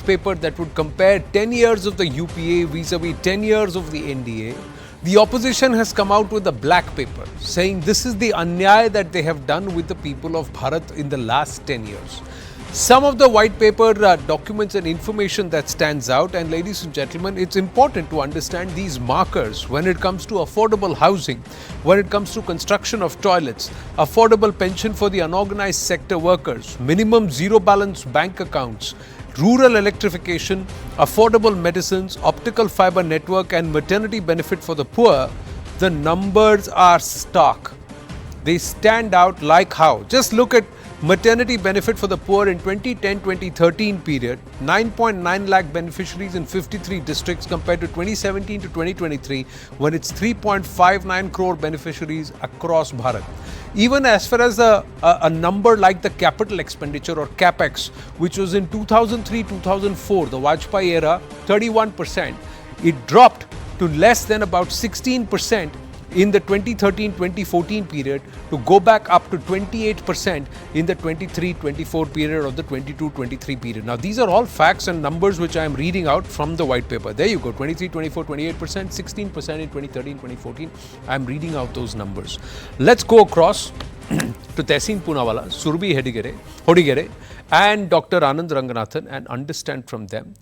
paper that would compare 10 years of the UPA vis-a-vis 10 years of the NDA, the opposition has come out with a black paper saying this is the anyay that they have done with the people of Bharat in the last 10 years. Some of the white paper documents and information that stands out, and ladies and gentlemen, it's important to understand these markers when it comes to affordable housing, when it comes to construction of toilets, affordable pension for the unorganized sector workers, minimum zero balance bank accounts, rural electrification, affordable medicines, optical fiber network and maternity benefit for the poor. The numbers are stark. They stand out like how? Just look at maternity benefit for the poor in 2010-2013 period, 9.9 lakh beneficiaries in 53 districts compared to 2017 to 2023 when it's 3.59 crore beneficiaries across Bharat. Even as far as a number like the capital expenditure or CapEx, which was in 2003-2004, the Vajpayee era, 31%, it dropped to less than about 16% in the 2013-2014 period to go back up to 28% in the 23-24 period or the 22-23 period. Now these are all facts and numbers which I am reading out from the white paper. There you go, 23, 24, 28%, 16% in 2013-2014. I am reading out those numbers. Let's go across to Tehseen Poonawala, Surabhi Hodigere and Dr. Anand Ranganathan and understand from them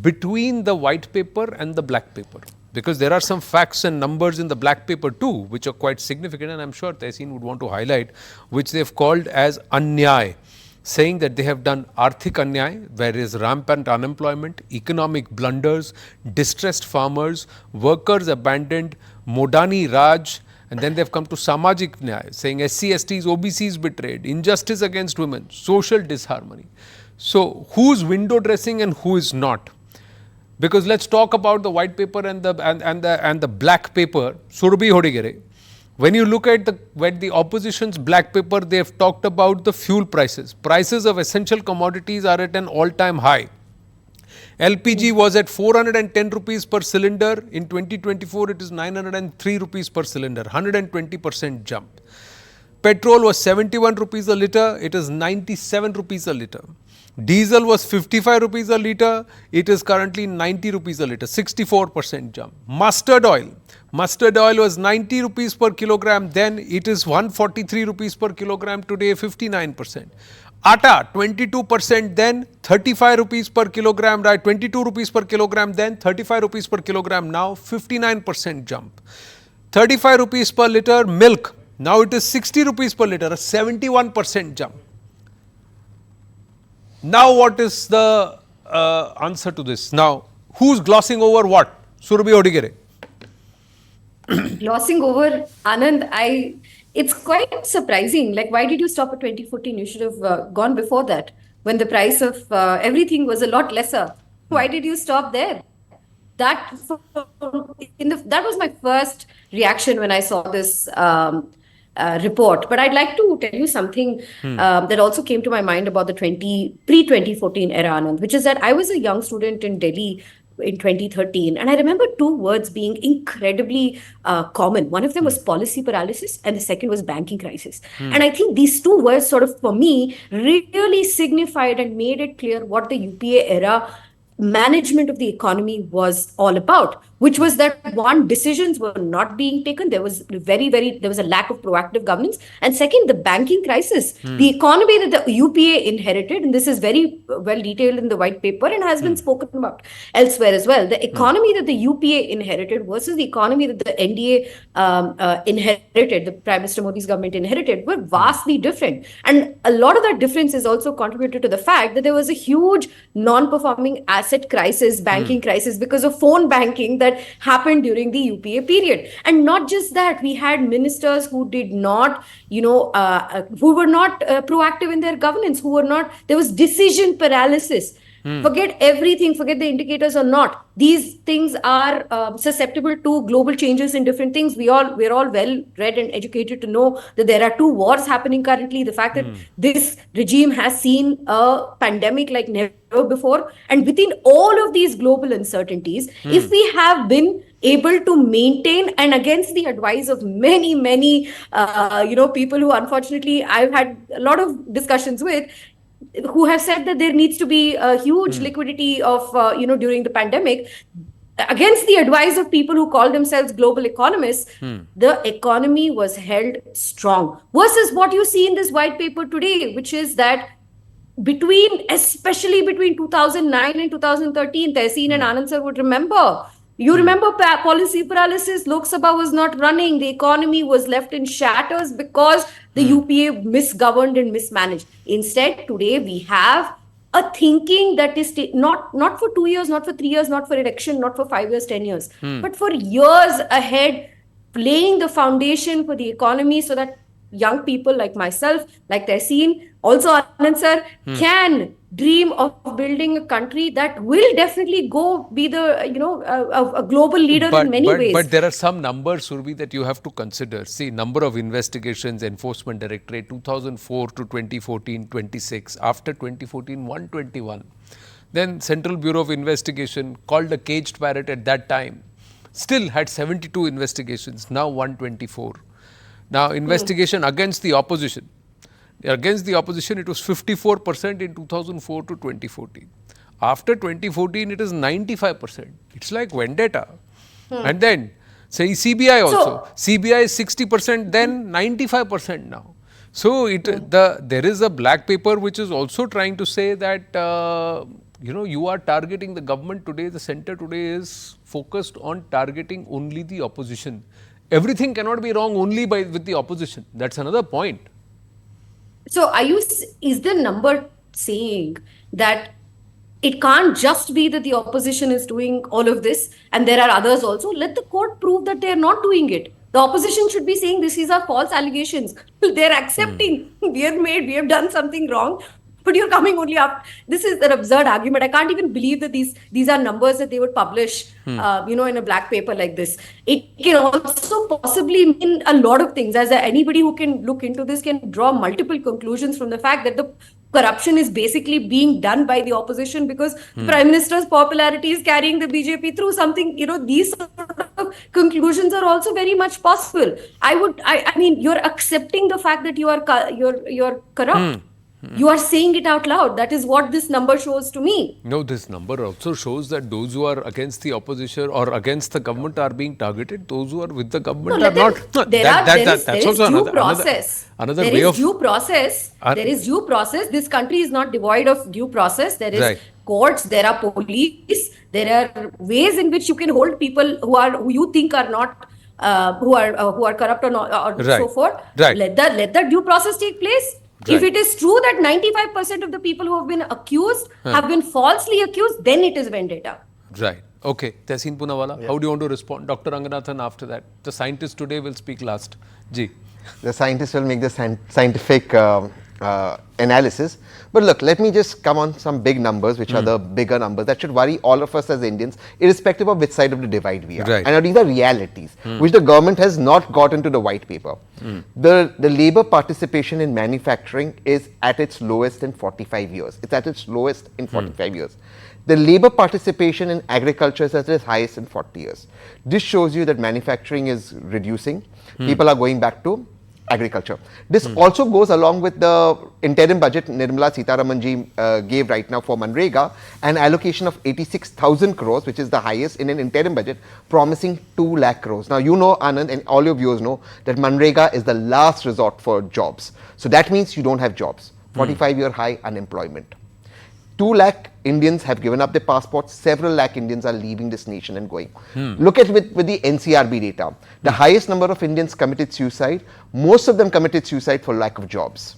between the white paper and the black paper. Because there are some facts and numbers in the black paper too, which are quite significant, and I'm sure Tehseen would want to highlight, which they've called as anyay, saying that they have done arthik anyay, where is rampant unemployment, economic blunders, distressed farmers, workers abandoned, Modani Raj, and then they've come to samajik nyay, saying SC, STs, OBCs betrayed, injustice against women, social disharmony. So who's window dressing and who is not? Because let's talk about the white paper and the black paper, Surabhi Hodigere. When you look at the opposition's black paper, they have talked about the fuel prices. Prices of essential commodities are at an all-time high. LPG was at 410 rupees per cylinder. In 2024, it is 903 rupees per cylinder, 120% jump. Petrol was 71 rupees a litre, it is 97 rupees a litre. Diesel was 55 rupees a litre, it is currently 90 rupees a litre, 64% jump. Mustard oil was 90 rupees per kilogram, then it is 143 rupees per kilogram, today 59%. Atta 22%, then 35 rupees per kilogram, right, 22 rupees per kilogram, then 35 rupees per kilogram, now 59% jump. 35 rupees per litre milk, now it is 60 rupees per litre, a 71% jump. Now what is the answer to this? Now, who's glossing over what? Surabhi Hodigere. Glossing over, Anand, it's quite surprising. Like, why did you stop at 2014? You should have gone before that, when the price of everything was a lot lesser. Why did you stop there? That was my first reaction when I saw this report. But I'd like to tell you something that also came to my mind about the pre-2014 era, Anand, which is that I was a young student in Delhi in 2013, and I remember two words being incredibly common. One of them was policy paralysis, and the second was banking crisis. And I think these two words sort of, for me, really signified and made it clear what the UPA era management of the economy was all about, which was that one, decisions were not being taken. There was a lack of proactive governance. And second, the banking crisis, the economy that the UPA inherited, and this is very well detailed in the white paper and has been spoken about elsewhere as well. The economy that the UPA inherited versus the economy that the NDA inherited, the Prime Minister Modi's government inherited, were vastly different. And a lot of that difference is also contributed to the fact that there was a huge non-performing asset crisis, banking crisis, because of phone banking that happened during the UPA period. And not just that, we had ministers who did not, who were not proactive in their governance, there was decision paralysis. Forget everything, forget the indicators or not. These things are susceptible to global changes in different things. We're all well read and educated to know that there are two wars happening currently. The fact that this regime has seen a pandemic like never before. And within all of these global uncertainties, if we have been able to maintain, and against the advice of many people who unfortunately I've had a lot of discussions with, who have said that there needs to be a huge liquidity of, during the pandemic, against the advice of people who call themselves global economists, the economy was held strong. Versus what you see in this white paper today, which is that especially between 2009 and 2013, Tehseen and Anand sir would remember. You remember policy paralysis, Lok Sabha was not running, the economy was left in shatters because the UPA misgoverned and mismanaged. Instead, today we have a thinking that is not for 2 years, not for 3 years, not for election, not for 5 years, 10 years, but for years ahead, laying the foundation for the economy so that young people like myself, like Tehseen, also Anand sir, can dream of building a country that will definitely go be the, a global leader in many ways. But there are some numbers, Surbi, that you have to consider. See, number of investigations, Enforcement Directorate, 2004 to 2014, 26. After 2014, 121. Then Central Bureau of Investigation, called a caged parrot at that time, still had 72 investigations, now 124. Now, investigation against the opposition. Against the opposition, it was 54% in 2004 to 2014. After 2014, it is 95%. It's like vendetta. And then, say CBI also. CBI is 60%, then 95% now. So, there is a black paper which is also trying to say that, you are targeting the government today, the center today is focused on targeting only the opposition. Everything cannot be wrong only with the opposition. That's another point. So is the number saying that it can't just be that the opposition is doing all of this and there are others also? Let the court prove that they are not doing it. The opposition should be saying these are false allegations. They're accepting we have done something wrong. But you're coming only up. This is an absurd argument. I can't even believe that these are numbers that they would publish, in a black paper like this. It can also possibly mean a lot of things. As anybody who can look into this can draw multiple conclusions from the fact that the corruption is basically being done by the opposition because the Prime Minister's popularity is carrying the BJP through something. These sort of conclusions are also very much possible. I mean, you're accepting the fact that you're corrupt. You are saying it out loud. That is what this number shows to me. No, this number also shows that those who are against the opposition or against the government are being targeted. Those who are with the government are not. There is due process. Another way of due process. There is due process. This country is not devoid of due process. There is courts. There are police. There are ways in which you can hold people who you think are not who are corrupt or so forth. Let the due process take place. If it is true that 95% of the people who have been accused have been falsely accused, then it is vendetta. Right. Okay. Tehseen Poonawalla, how do you want to respond? Dr. Ranganathan after that. The scientist today will speak last. Ji. The scientist will make the scientific analysis. But look, let me just come on some big numbers, which are the bigger numbers that should worry all of us as Indians, irrespective of which side of the divide we are. Right. And these are realities, which the government has not got into the white paper. The labour participation in manufacturing is at its lowest in 45 years. It's at its lowest in 45 years. The labour participation in agriculture is at its highest in 40 years. This shows you that manufacturing is reducing. People are going back to agriculture. This also goes along with the interim budget Nirmala Sitharaman ji gave right now for Manrega, an allocation of 86,000 crores, which is the highest in an interim budget, promising 2 lakh crores. Now, you know, Anand, and all your viewers know that Manrega is the last resort for jobs. So that means you don't have jobs. 45-year high unemployment. 2 lakh Indians have given up their passports. Several lakh Indians are leaving this nation and going. Look at with the NCRB data. The highest number of Indians committed suicide. Most of them committed suicide for lack of jobs.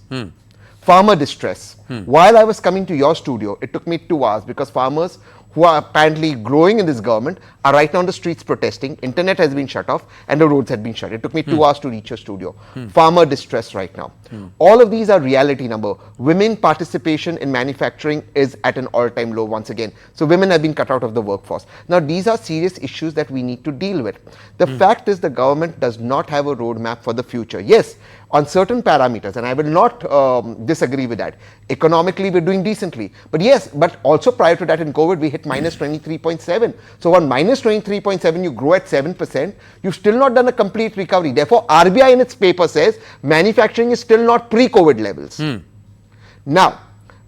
Farmer distress. While I was coming to your studio, it took me 2 hours because farmers who are apparently growing in this government are right now on the streets protesting. Internet has been shut off and the roads had been shut. It took me 2 hours to reach your studio. Farmer distress right now. All of these are reality number. Women participation in manufacturing is at an all-time low once again. So women have been cut out of the workforce. Now these are serious issues that we need to deal with. The fact is the government does not have a roadmap for the future. Yes, on certain parameters, and I will not disagree with that. Economically, we're doing decently. But yes, but also prior to that in COVID, we hit minus 23.7. So on minus 23.7, you grow at 7%, you've still not done a complete recovery. Therefore, RBI in its paper says manufacturing is still not pre-COVID levels. Now,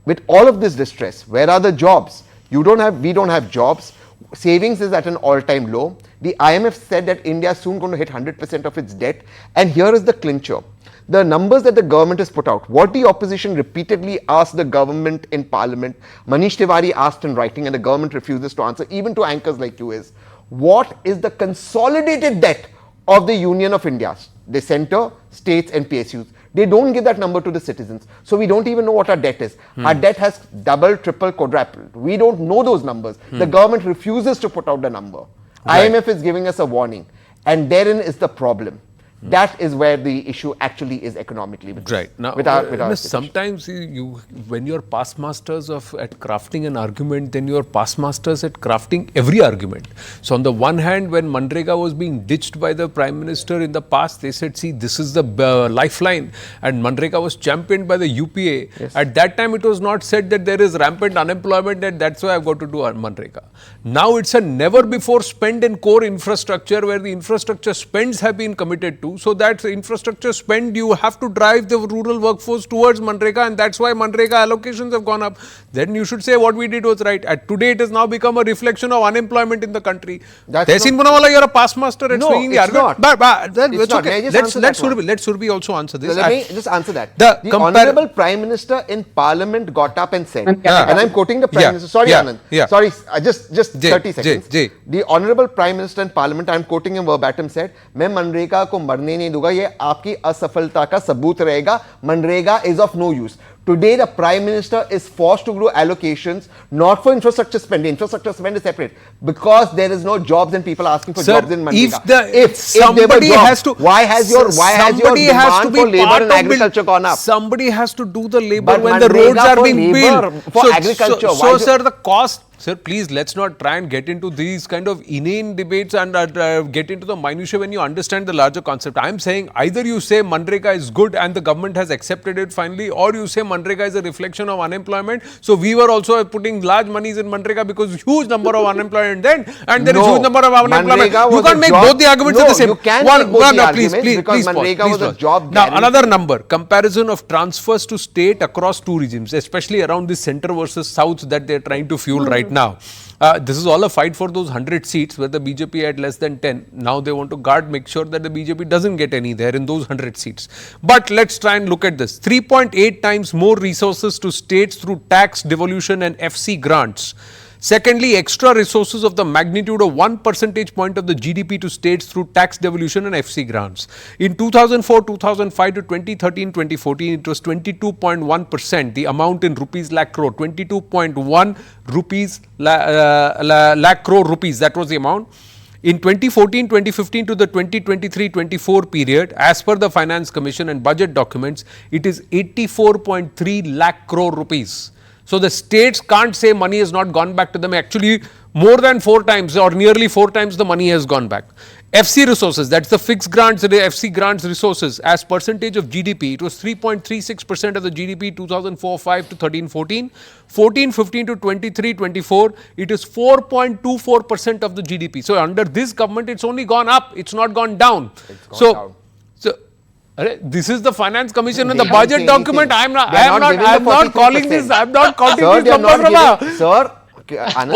with all of this distress, where are the jobs? We don't have jobs. Savings is at an all-time low. The IMF said that India is soon going to hit 100% of its debt. And here is the clincher. The numbers that the government has put out, what the opposition repeatedly asked the government in parliament, Manish Tiwari asked in writing and the government refuses to answer, even to anchors like you, is what is the consolidated debt of the Union of India, the centre, states and PSUs? They don't give that number to the citizens. So we don't even know what our debt is. Our debt has doubled, tripled, quadrupled. We don't know those numbers. The government refuses to put out the number. Right. IMF is giving us a warning. And therein is the problem. That is where the issue actually is economically. Right. Now, sometimes when you're past masters at crafting an argument, then you're past masters at crafting every argument. So on the one hand, when Manrega was being ditched by the Prime Minister in the past, they said, see, this is the lifeline. And Manrega was championed by the UPA. Yes. At that time, it was not said that there is rampant unemployment and that's why I've got to do Manrega. Now it's a never before spend in core infrastructure where the infrastructure spends have been committed to. So that infrastructure spend, you have to drive the rural workforce towards Manrega, and that's why Manrega allocations have gone up. Then you should say what we did was right. At today, it has now become a reflection of unemployment in the country. Tehseen Poonawalla, you're a past master at swinging the argument. It's okay. Let Surabhi also answer this. Let me just answer that. The Honorable Prime Minister in Parliament got up and said, and I'm quoting the Prime Minister. Sorry, Anand. Sorry, just 30 seconds. The Honorable Prime Minister in Parliament, I'm quoting him verbatim, said, मैं मनरेगा को मरने नहीं दूंगा, ये आपकी असफलता का सबूत रहेगा. Manrega is of no use. Today, the Prime Minister is forced to grow allocations, not for infrastructure spend. The infrastructure spend is separate because there is no jobs and people asking for jobs in Manrega. If somebody has to, why has your demand for labor in agriculture gone up? Somebody has to do the labor when the roads are being built. For agriculture. So, sir, the cost. Sir, please, let's not try and get into these kind of inane debates and get into the minutiae when you understand the larger concept. I'm saying either you say Manrega is good and the government has accepted it finally, or you say Manrega is a reflection of unemployment. So we were also putting large monies in Manrega because huge number of unemployment then, and there is huge number of unemployment. You can't make both the arguments at the same. You can make both the arguments because Manrega was a job guarantee. Now, another number, comparison of transfers to state across two regimes, especially around this centre versus south that they're trying to fuel right now. This is all a fight for those 100 seats where the BJP had less than 10. Now they want to make sure that the BJP doesn't get any there in those 100 seats. But let's try and look at this. 3.8 times more resources to states through tax, devolution and FC grants. Secondly, extra resources of the magnitude of 1 percentage point of the GDP to states through tax devolution and FC grants. In 2004-2005 to 2013-2014, it was 22.1%. The amount in rupees lakh crore, 22.1 rupees lakh crore rupees. That was the amount. In 2014-2015 to the 2023-24 period, as per the Finance Commission and budget documents, it is 84.3 lakh crore rupees. So the states can't say money has not gone back to them. Actually, more than 4 times or nearly 4 times the money has gone back. FC resources, that's the fixed grants, the FC grants resources, as percentage of GDP, it was 3.36% of the GDP 2004-5 to 13-14. 14-15 to 23-24, it is 4.24% of the GDP. So under this government, it's only gone up, it's not gone down. This is the Finance Commission and the budget document. I'm not calling this number. Sir,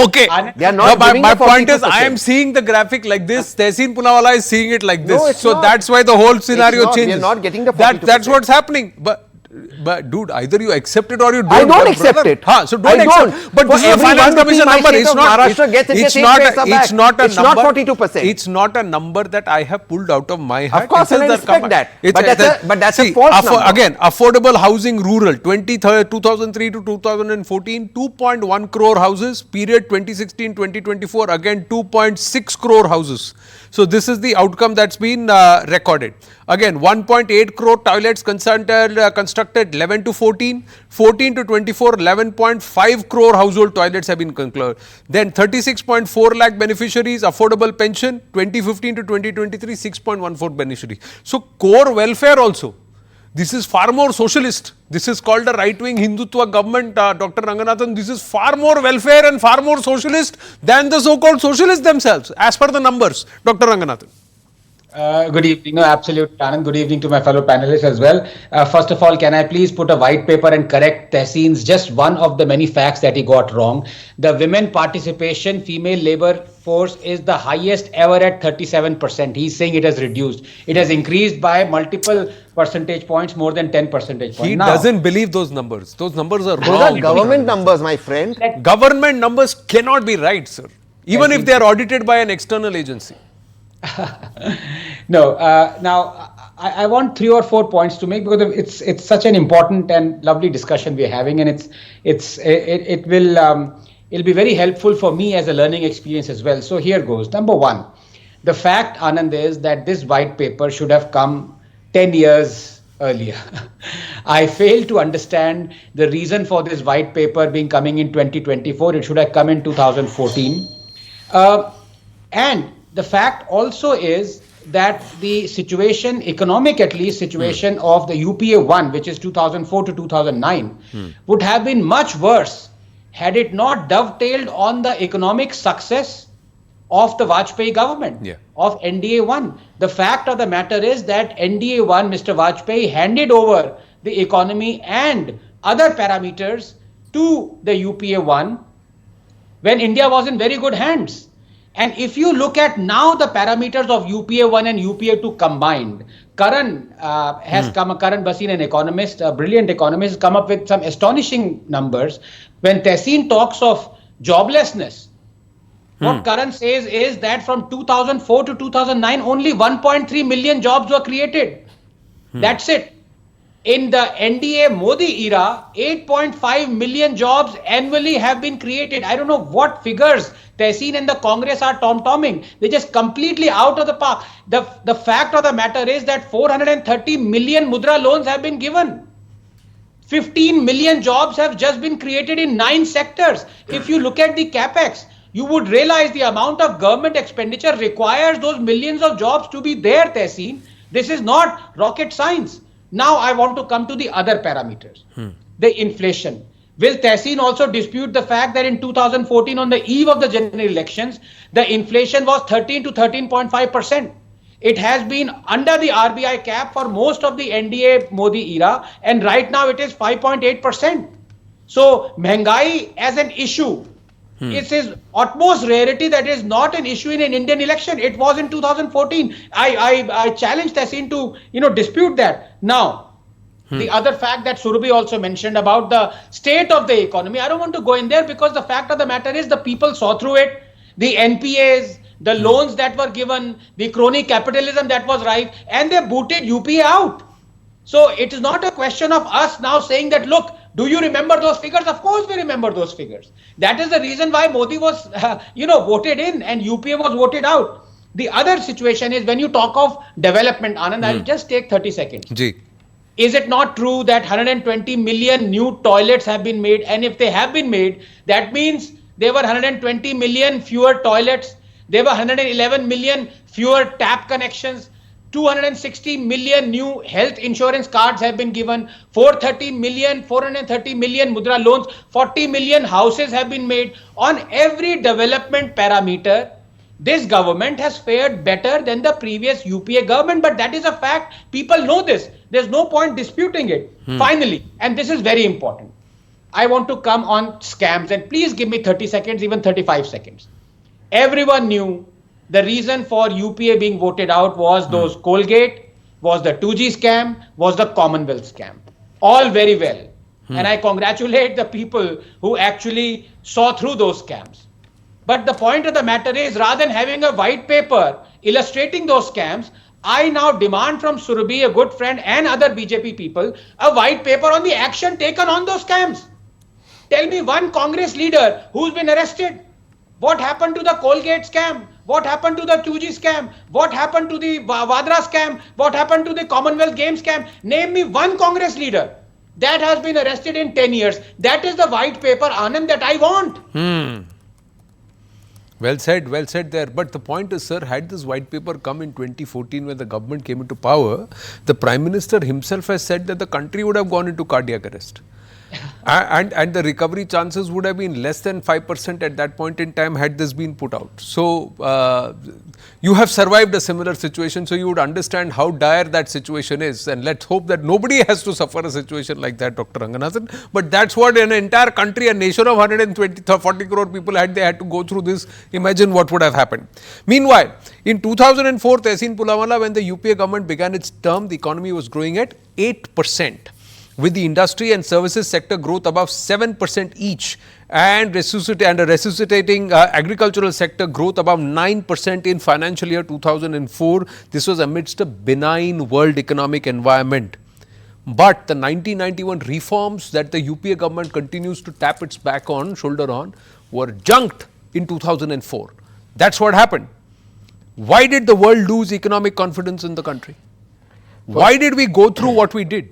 okay. My point is, I am seeing the graphic like this. Tehseen Poonawalla is seeing it like this. No, so that's why the whole scenario changes. We are not getting the 42%. That's what's happening. But dude, either you accept it or you don't. I don't accept it. So don't accept. But this is a Finance Commission number. It's not a number. 42%. It's not a number that I have pulled out of my hat. Of course, I respect that. But that's a false number. Again, affordable housing rural, 2003 to 2014, 2.1 crore houses. Period 2016-2024, again 2.6 crore houses. So this is the outcome that's been recorded. Again, 1.8 crore toilets constructed 11 to 14, 14 to 24, 11.5 crore household toilets have been concluded. Then 36.4 lakh beneficiaries, affordable pension, 2015 to 2023, 6.14 beneficiaries. So core welfare also. This is far more socialist. This is called a right-wing Hindutva government, Dr. Ranganathan. This is far more welfare and far more socialist than the so-called socialists themselves, as per the numbers, Dr. Ranganathan. Good evening. No, absolute, Anand. Good evening to my fellow panelists as well. First of all, can I please put a white paper and correct Tehseen's just one of the many facts that he got wrong. The women participation, female labor force is the highest ever at 37%. He's saying it has reduced. It has increased by multiple percentage points, more than 10 percentage points. He Now, doesn't believe those numbers. Those numbers are Those wrong. are government numbers, my friend. Government numbers cannot be right, sir. Even if they are audited by an external agency. No, now I want 3 or 4 points to make because it's such an important and lovely discussion we're having, and it will it'll be very helpful for me as a learning experience as well. So here goes. Number one, the fact, Anand, is that this white paper should have come 10 years earlier. I fail to understand the reason for this white paper being coming in 2024. It should have come in 2014. And the fact also is that the situation, economic at least, situation of the UPA 1, which is 2004 to 2009, would have been much worse had it not dovetailed on the economic success of the Vajpayee government, of NDA 1. The fact of the matter is that NDA 1, Mr. Vajpayee, handed over the economy and other parameters to the UPA 1 when India was in very good hands. And if you look at now the parameters of UPA 1 and UPA 2 combined, Karan Bhasin, an economist, a brilliant economist, has come up with some astonishing numbers. When Tehseen talks of joblessness, what Karan says is that from 2004 to 2009, only 1.3 million jobs were created. That's it. In the NDA Modi era, 8.5 million jobs annually have been created. I don't know what figures Tehseen and the Congress are tom-tomming. They're just completely out of the park. The fact of the matter is that 430 million mudra loans have been given. 15 million jobs have just been created in 9 sectors. If you look at the capex, you would realize the amount of government expenditure requires those millions of jobs to be there, Tehseen. This is not rocket science. Now I want to come to the other parameters. The inflation. Will Tehseen also dispute the fact that in 2014, on the eve of the general elections, the inflation was 13 to 13.5%. It has been under the RBI cap for most of the NDA Modi era, and right now it is 5.8%. So Mehngai as an issue, it is utmost rarity that is not an issue in an Indian election. It was in 2014. I challenge Tehseen to dispute that. Now, the other fact that Surabhi also mentioned about the state of the economy, I don't want to go in there because the fact of the matter is the people saw through it. The NPAs, the loans that were given, the crony capitalism that was rife, and they booted UPA out. So it is not a question of us now saying that, look, do you remember those figures? Of course we remember those figures. That is the reason why Modi was, voted in and UPA was voted out. The other situation is when you talk of development, Anand, I'll just take 30 seconds. Is it not true that 120 million new toilets have been made? And if they have been made, that means there were 120 million fewer toilets. There were 111 million fewer tap connections. 260 million new health insurance cards have been given. 430 million mudra loans. 40 million houses have been made. On every development parameter, this government has fared better than the previous UPA government, but that is a fact. People know this. There's no point disputing it. Finally, and this is very important, I want to come on scams, and please give me 30 seconds, even 35 seconds. Everyone knew the reason for UPA being voted out was those Colgate, was the 2G scam, was the Commonwealth scam. All very well. And I congratulate the people who actually saw through those scams. But the point of the matter is, rather than having a white paper illustrating those scams, I now demand from Surabhi, a good friend, and other BJP people, a white paper on the action taken on those scams. Tell me one Congress leader who's been arrested. What happened to the Colgate scam? What happened to the 2G scam? What happened to the Vadra scam? What happened to the Commonwealth Games scam? Name me one Congress leader that has been arrested in 10 years. That is the white paper, Anand, that I want. Well said there. But the point is, sir, had this white paper come in 2014 when the government came into power, the Prime Minister himself has said that the country would have gone into cardiac arrest. And the recovery chances would have been less than 5% at that point in time had this been put out. So you have survived a similar situation, so you would understand how dire that situation is, and let's hope that nobody has to suffer a situation like that, Dr. Ranganathan. But that's what an entire country, a nation of 140 crore people, had they had to go through this, imagine what would have happened. Meanwhile, in 2004, Tehseen Pulwama, when the UPA government began its term, the economy was growing at 8%. With the industry and services sector growth above 7% each, and a resuscitating agricultural sector growth above 9% in financial year 2004. This was amidst a benign world economic environment. But the 1991 reforms that the UPA government continues to tap its shoulder on, were junked in 2004. That's what happened. Why did the world lose economic confidence in the country? Why did we go through what we did?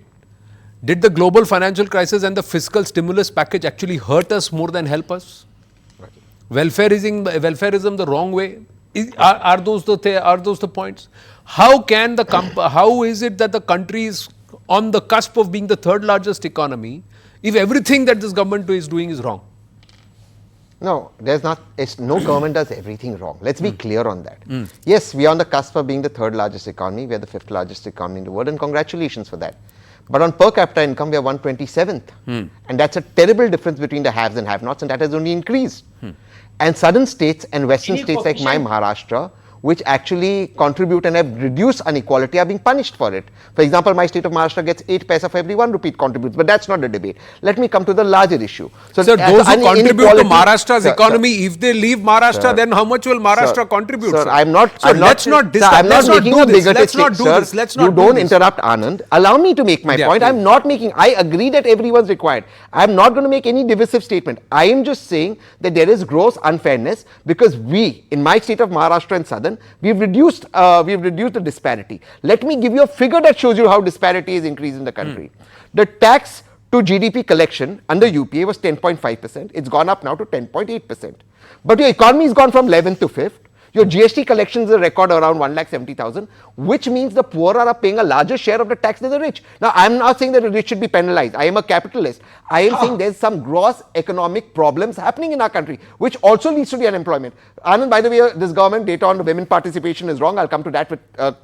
Did the global financial crisis and the fiscal stimulus package actually hurt us more than help us? Welfareism the wrong way? Are those the points? How is it that the country is on the cusp of being the third largest economy if everything that this government is doing is wrong? No, no government does everything wrong. Let's be clear on that. Yes, we are on the cusp of being the third largest economy. We are the fifth largest economy in the world, and congratulations for that. But on per capita income, we are 127th. And that's a terrible difference between the haves and have-nots, and that has only increased. And southern states and western states like my Maharashtra, which actually contribute and have reduced inequality, are being punished for it. For example, my state of Maharashtra gets 8 paisa for every 1 rupee it contributes, but that's not the debate. Let me come to the larger issue. So those who contribute to Maharashtra's economy, if they leave Maharashtra, then how much will Maharashtra contribute? Sir, I'm not making a bigoted statement, sir. You don't interrupt Anand. Allow me to make my point. I agree that everyone's required. I'm not going to make any divisive statement. I am just saying that there is gross unfairness because we, in my state of Maharashtra and Southern, we've reduced the disparity. Let me give you a figure that shows you how disparity is increased in the country. The tax to GDP collection under UPA was 10.5%. It's gone up now to 10.8%. But your economy has gone from 11th to 5th. Your GST collections is a record around 1,70,000, which means the poor are paying a larger share of the tax than the rich. Now, I'm not saying that the rich should be penalized. I am a capitalist. I am saying there's some gross economic problems happening in our country, which also leads to the unemployment. Anand, by the way, this government data on women participation is wrong. I'll come to that with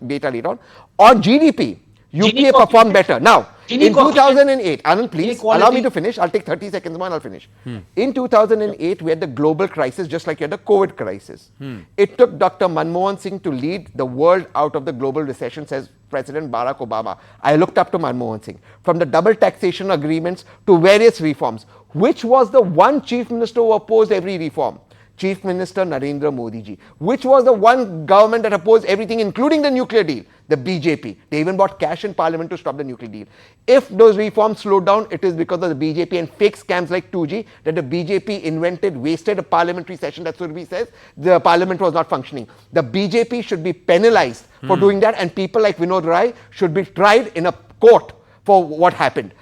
data later on. On GDP, UPA performed better. Now, in 2008, Anand, please allow me to finish. I'll take 30 seconds more and I'll finish. In 2008, we had the global crisis just like you had the COVID crisis. It took Dr. Manmohan Singh to lead the world out of the global recession, says President Barack Obama. I looked up to Manmohan Singh. From the double taxation agreements to various reforms, which was the one chief minister who opposed every reform? Chief Minister Narendra Modi ji, which was the one government that opposed everything, including the nuclear deal, the BJP. They even bought cash in parliament to stop the nuclear deal. If those reforms slowed down, it is because of the BJP and fake scams like 2G that the BJP wasted a parliamentary session. That's what he says. The parliament was not functioning. The BJP should be penalized for doing that, and people like Vinod Rai should be tried in a court for what happened.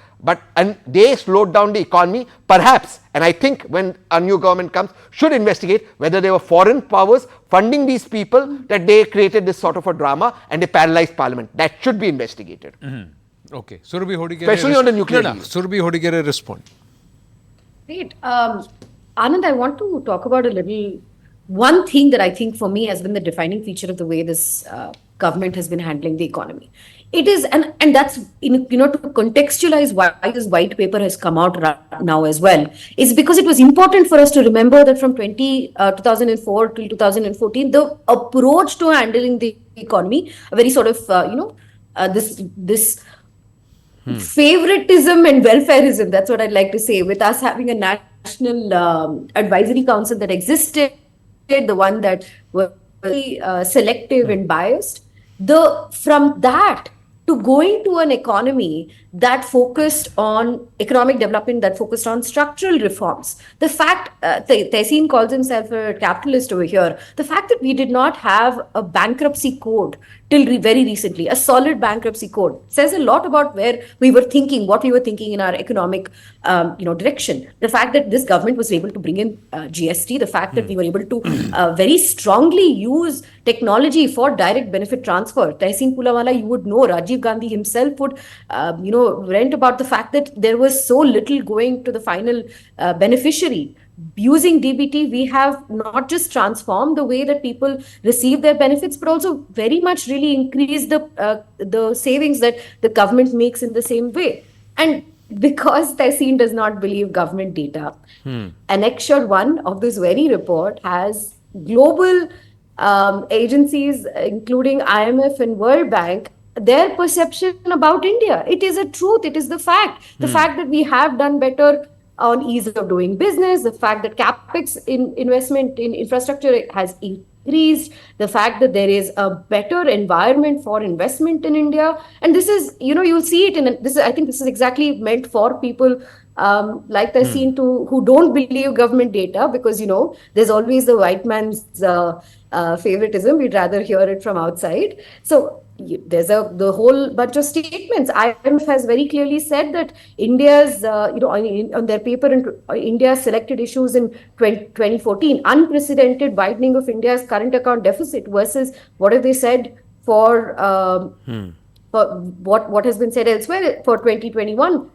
And they slowed down the economy, perhaps, and I think when a new government comes, should investigate whether there were foreign powers funding these people, that they created this sort of a drama and they paralyzed parliament. That should be investigated. Okay. Surabhi Hodigere. Especially on the nuclear deal. Surabhi Hodigere, respond. Great. Anand, I want to talk about one thing that I think for me has been the defining feature of the way this government has been handling the economy. It is, and that's, to contextualize why this white paper has come out right now as well, is because it was important for us to remember that from 2004 till 2014, the approach to handling the economy, a very sort of, this favoritism and welfareism, that's what I'd like to say, with us having a national advisory council that existed, the one that was very selective and biased. From that to going to an economy that focused on economic development, that focused on structural reforms. The fact, Tehseen calls himself a capitalist over here, the fact that we did not have a bankruptcy code very recently. A solid bankruptcy code says a lot about where we were thinking, what we were thinking in our economic, direction. The fact that this government was able to bring in GST, the fact that we were able to very strongly use technology for direct benefit transfer. Tehseen Pulawala, you would know, Rajiv Gandhi himself would, rant about the fact that there was so little going to the final beneficiary. Using DBT, we have not just transformed the way that people receive their benefits, but also very much really increased the savings that the government makes in the same way. And because Tehseen does not believe government data, Annexure 1 of this very report has global agencies, including IMF and World Bank, their perception about India. It is a truth. It is the fact. The fact that we have done better on ease of doing business, the fact that capex in investment in infrastructure has increased, the fact that there is a better environment for investment in India. And this is, you'll see it in this. I think this is exactly meant for people like Tehseen who don't believe government data, because there's always the white man's favoritism. We'd rather hear it from outside. So there's the whole bunch of statements. IMF has very clearly said that India's, on their paper, India selected issues in 2014, unprecedented widening of India's current account deficit versus what have they said for what has been said elsewhere for 2021.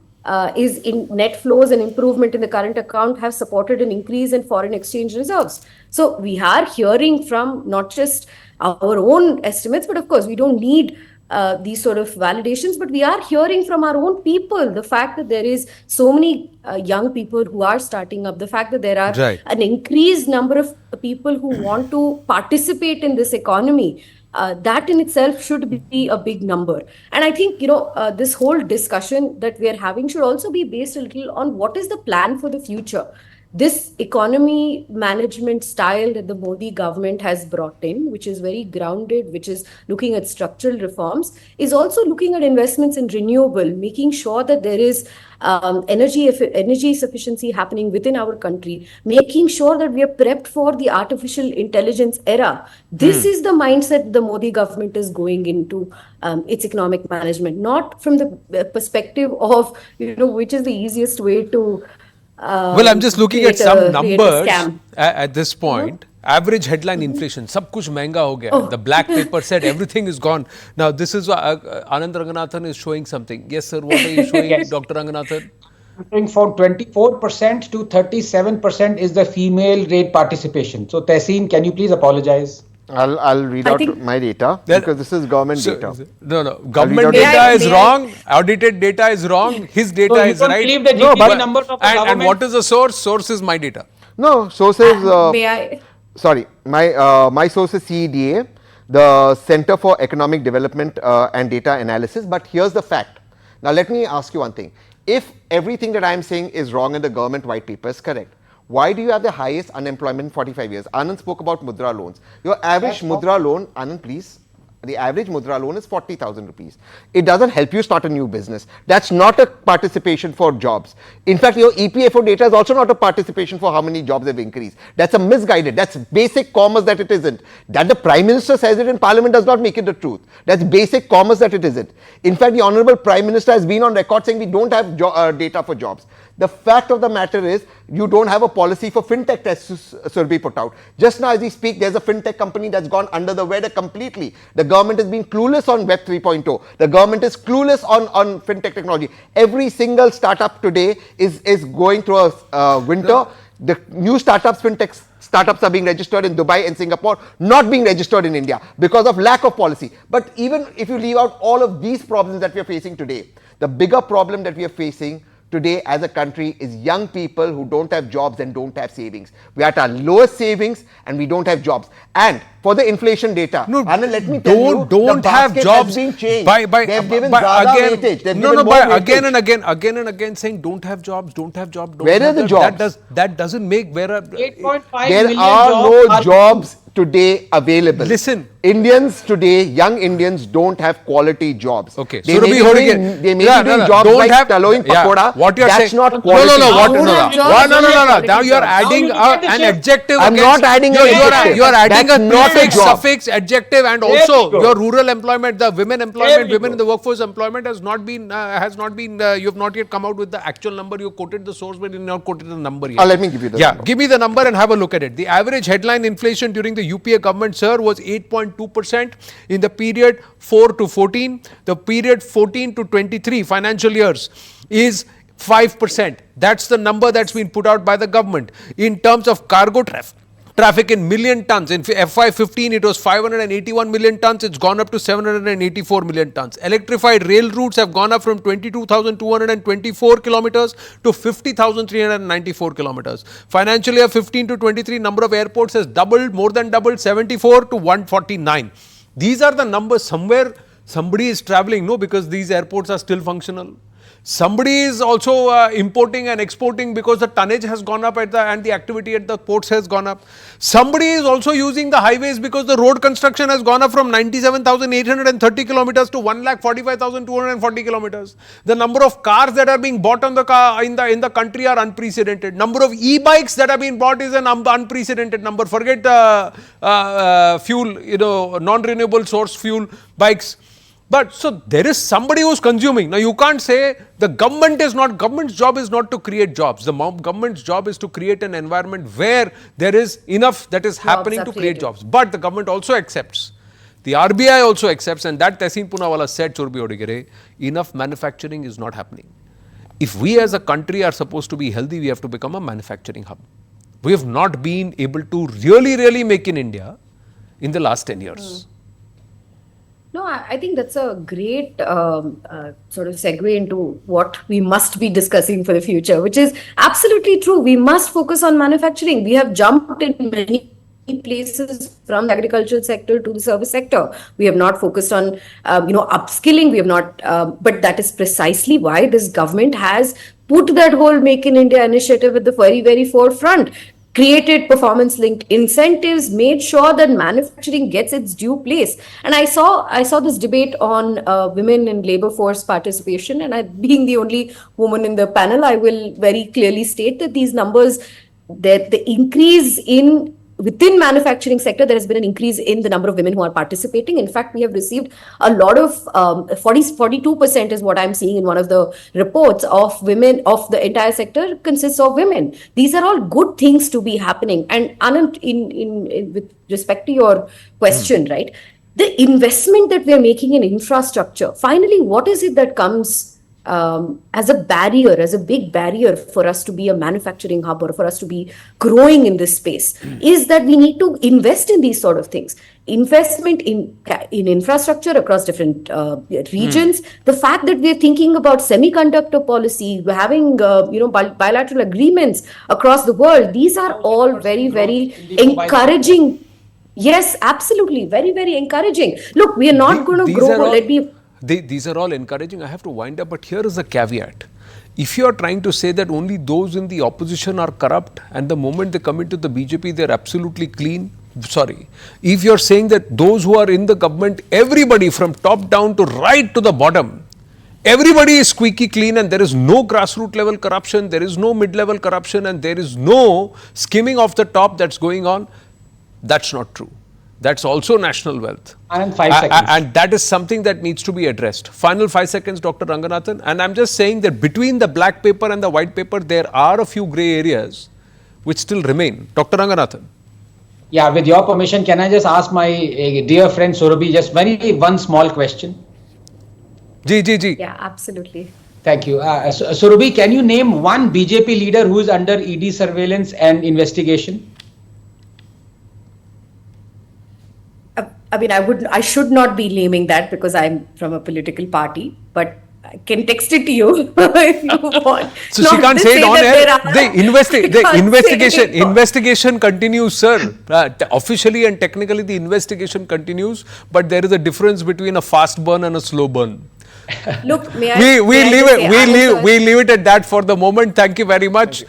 Is in net flows and improvement in the current account have supported an increase in foreign exchange reserves. So we are hearing from not just our own estimates, but of course we don't need these sort of validations, but we are hearing from our own people the fact that there is so many young people who are starting up, the fact that there are an increased number of people who want to participate in this economy. That in itself should be a big number. And I think, this whole discussion that we are having should also be based a little on what is the plan for the future. This economy management style that the Modi government has brought in, which is very grounded, which is looking at structural reforms, is also looking at investments in renewable, making sure that there is energy sufficiency happening within our country, making sure that we are prepped for the artificial intelligence era. This is the mindset the Modi government is going into its economic management, not from the perspective of, which is the easiest way to well, I'm just looking at some numbers at this point. Average headline inflation, sab kuch mehenga ho gaya. The black paper said everything is gone. Now, this is Anand Ranganathan is showing something. Yes, sir, what are you showing, Yes. Dr. Ranganathan? From 24% to 37% is the female rate participation. So, Tehseen, can you please apologize? I'll read out my data because this is government data. No. Government data is wrong. Audited data is wrong. His data is right. Believe the GDP numbers of the and government? what is the source? Source is my data. No, source is may I? sorry. My source is CEDA, the Center for Economic Development and Data Analysis. But here's the fact. Now let me ask you one thing. If everything that I am saying is wrong and the government white paper is correct, why do you have the highest unemployment in 45 years? Anand spoke about mudra loans. Your average mudra loan, Anand, please. The average mudra loan is 40,000 rupees. It doesn't help you start a new business. That's not a participation for jobs. In fact, your EPFO data is also not a participation for how many jobs have increased. That's a misguided. That's basic commerce that it isn't. That the Prime Minister says it in Parliament does not make it the truth. That's basic commerce that it isn't. In fact, the Honorable Prime Minister has been on record saying we don't have data for jobs. The fact of the matter is you don't have a policy for fintech tests Surabhi put out. Just now as we speak, there's a fintech company that's gone under the weather completely. The government has been clueless on Web 3.0. The government is clueless on fintech technology. Every single startup today is going through a winter. The new startups, fintech startups are being registered in Dubai and Singapore, not being registered in India because of lack of policy. But even if you leave out all of these problems that we are facing today, the bigger problem that we are facing today as a country is young people who don't have jobs and don't have savings. We are at our lowest savings and we don't have jobs. And for the inflation data, Anand, let me tell you, don't the have basket jobs has been changed. They've given Zada weightage. They've given more weightage. again and again saying don't have jobs. Where are the jobs? That doesn't make 8.5 There million are jobs no jobs today available. Listen. Indians today, young Indians don't have quality jobs. Okay. They Surabhi may be Hodige. doing, they may be doing jobs Don't like have, taloing pakoda. What you're That's saying. not quality. No. Now you are adding an adjective. I'm not adding an adjective. You are adding That's a not a prefix, job. suffix, adjective, and There also we go. your rural employment, the women employment, we women go. in the workforce employment has not been, you have not yet come out with the actual number. You quoted the source, but you have not quoted the number yet. Let me give you the number. Give me the number and have a look at it. The average headline inflation during the UPA government, sir, was 8.2% in the period 4 to 14. The period 14 to 23 financial years is 5%. That's the number that's been put out by the government. In terms of cargo traffic in million tons, in FY15 it was 581 million tons, it's gone up to 784 million tons. Electrified rail routes have gone up from 22,224 kilometers to 50,394 kilometers. Financial year 15 to 23, number of airports has doubled, more than doubled, 74 to 149. These are the numbers. Somewhere somebody is traveling, no, because these airports are still functional. Somebody is also importing and exporting because the tonnage has gone up and the activity at the ports has gone up. Somebody is also using the highways because the road construction has gone up from 97,830 kilometers to 1,45,240 kilometers. The number of cars that are being bought on in the country are unprecedented. Number of e-bikes that are being bought is an unprecedented number. Forget fuel, non-renewable source fuel bikes. But so there is somebody who's consuming. Now you can't say the government's job is not to create jobs. The government's job is to create an environment where there is enough that is happening to create jobs. But the government also accepts. The RBI also accepts, and that Tehseen Poonawala said, Surabhi Hodige, enough manufacturing is not happening. If we as a country are supposed to be healthy, we have to become a manufacturing hub. We have not been able to really make in India in the last 10 years. No, I think that's a great sort of segue into what we must be discussing for the future, which is absolutely true. We must focus on manufacturing. We have jumped in many places from the agricultural sector to the service sector. We have not focused on, upskilling. We have not, but that is precisely why this government has put that whole Make in India initiative at the very forefront. Created performance-linked incentives, made sure that manufacturing gets its due place. And I saw this debate on women in labor force participation. And being the only woman in the panel, I will very clearly state that these numbers, that the increase within manufacturing sector, there has been an increase in the number of women who are participating. In fact, we have received a lot of 42% is what I'm seeing in one of the reports of women of the entire sector consists of women. These are all good things to be happening. And Anand, in with respect to your question, right, the investment that we are making in infrastructure, finally, what is it that comes as a big barrier for us to be a manufacturing hub or for us to be growing in this space, is that we need to invest in these sort of things. Investment in infrastructure across different regions. The fact that we're thinking about semiconductor policy, we're having bilateral agreements across the world. These are all very encouraging. Yes, absolutely, very encouraging. Look, we are not going to grow. These are all encouraging. I have to wind up, but here is a caveat. If you are trying to say that only those in the opposition are corrupt and the moment they come into the BJP, they are absolutely clean, sorry. If you are saying that those who are in the government, everybody from top down to right to the bottom, everybody is squeaky clean and there is no grassroots level corruption, there is no mid-level corruption and there is no skimming off the top that's going on, that's not true. That's also national wealth. And 5 seconds. And that is something that needs to be addressed. Final 5 seconds, Dr. Ranganathan. And I'm just saying that between the black paper and the white paper, there are a few grey areas which still remain. Dr. Ranganathan. Yeah, with your permission, can I just ask my dear friend Surabhi just one small question? Ji. Yeah, absolutely. Thank you. Surabhi, can you name one BJP leader who is under ED surveillance and investigation? I mean, I should not be naming that because I'm from a political party, but I can text it to you if you want. So she can't say it on air. The investigation continues, sir. Officially and technically the investigation continues, but there is a difference between a fast burn and a slow burn. Look, we leave it at that for the moment. Thank you very much.